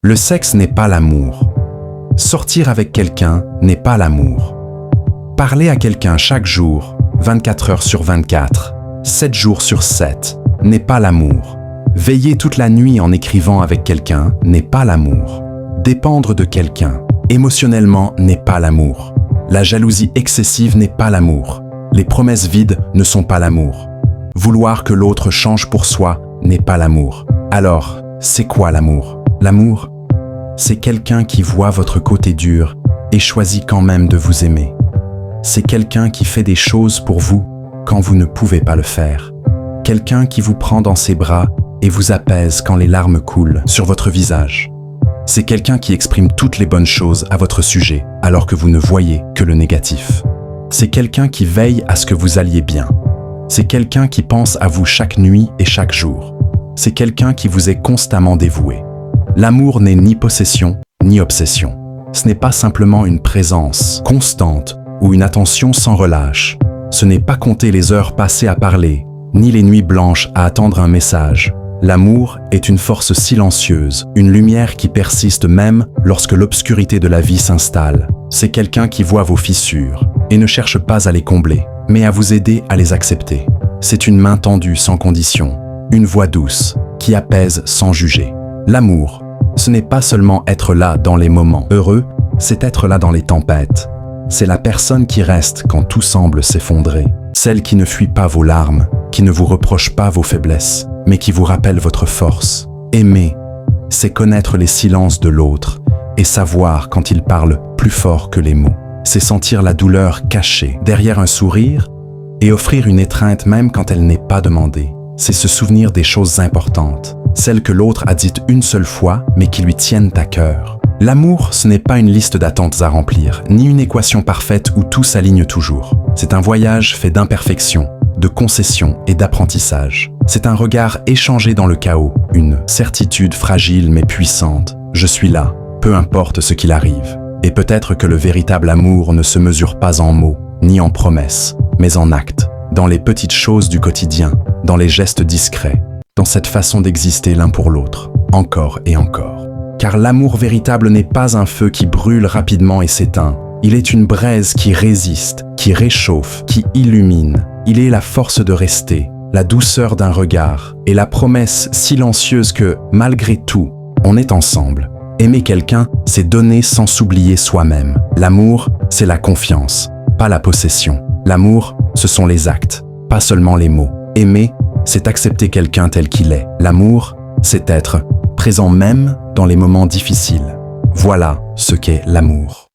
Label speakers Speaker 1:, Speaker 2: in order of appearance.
Speaker 1: Le sexe n'est pas l'amour. Sortir avec quelqu'un n'est pas l'amour. Parler à quelqu'un chaque jour, 24 heures sur 24, 7 jours sur 7, n'est pas l'amour. Veiller toute la nuit en écrivant avec quelqu'un n'est pas l'amour. Dépendre de quelqu'un, émotionnellement, n'est pas l'amour. La jalousie excessive n'est pas l'amour. Les promesses vides ne sont pas l'amour. Vouloir que l'autre change pour soi n'est pas l'amour. Alors, c'est quoi l'amour? L'amour, c'est quelqu'un qui voit votre côté dur et choisit quand même de vous aimer. C'est quelqu'un qui fait des choses pour vous quand vous ne pouvez pas le faire. Quelqu'un qui vous prend dans ses bras et vous apaise quand les larmes coulent sur votre visage. C'est quelqu'un qui exprime toutes les bonnes choses à votre sujet alors que vous ne voyez que le négatif. C'est quelqu'un qui veille à ce que vous alliez bien. C'est quelqu'un qui pense à vous chaque nuit et chaque jour. C'est quelqu'un qui vous est constamment dévoué. L'amour n'est ni possession, ni obsession. Ce n'est pas simplement une présence constante ou une attention sans relâche. Ce n'est pas compter les heures passées à parler, ni les nuits blanches à attendre un message. L'amour est une force silencieuse, une lumière qui persiste même lorsque l'obscurité de la vie s'installe. C'est quelqu'un qui voit vos fissures et ne cherche pas à les combler, mais à vous aider à les accepter. C'est une main tendue sans condition, une voix douce qui apaise sans juger. L'amour, ce n'est pas seulement être là dans les moments heureux, c'est être là dans les tempêtes. C'est la personne qui reste quand tout semble s'effondrer, celle qui ne fuit pas vos larmes, qui ne vous reproche pas vos faiblesses, mais qui vous rappelle votre force. Aimer, c'est connaître les silences de l'autre et savoir quand il parle plus fort que les mots. C'est sentir la douleur cachée derrière un sourire et offrir une étreinte même quand elle n'est pas demandée. C'est se souvenir des choses importantes, celles que l'autre a dites une seule fois mais qui lui tiennent à cœur. L'amour, ce n'est pas une liste d'attentes à remplir, ni une équation parfaite où tout s'aligne toujours. C'est un voyage fait d'imperfections, de concessions et d'apprentissage. C'est un regard échangé dans le chaos, une certitude fragile mais puissante. Je suis là, peu importe ce qu'il arrive. Et peut-être que le véritable amour ne se mesure pas en mots, ni en promesses, mais en actes, dans les petites choses du quotidien, dans les gestes discrets, dans cette façon d'exister l'un pour l'autre, encore et encore. Car l'amour véritable n'est pas un feu qui brûle rapidement et s'éteint. Il est une braise qui résiste, qui réchauffe, qui illumine. Il est la force de rester, la douceur d'un regard et la promesse silencieuse que, malgré tout, on est ensemble. Aimer quelqu'un, c'est donner sans s'oublier soi-même. L'amour, c'est la confiance, pas la possession. L'amour, ce sont les actes, pas seulement les mots. Aimer, c'est accepter quelqu'un tel qu'il est. L'amour, c'est être présent même dans les moments difficiles. Voilà ce qu'est l'amour.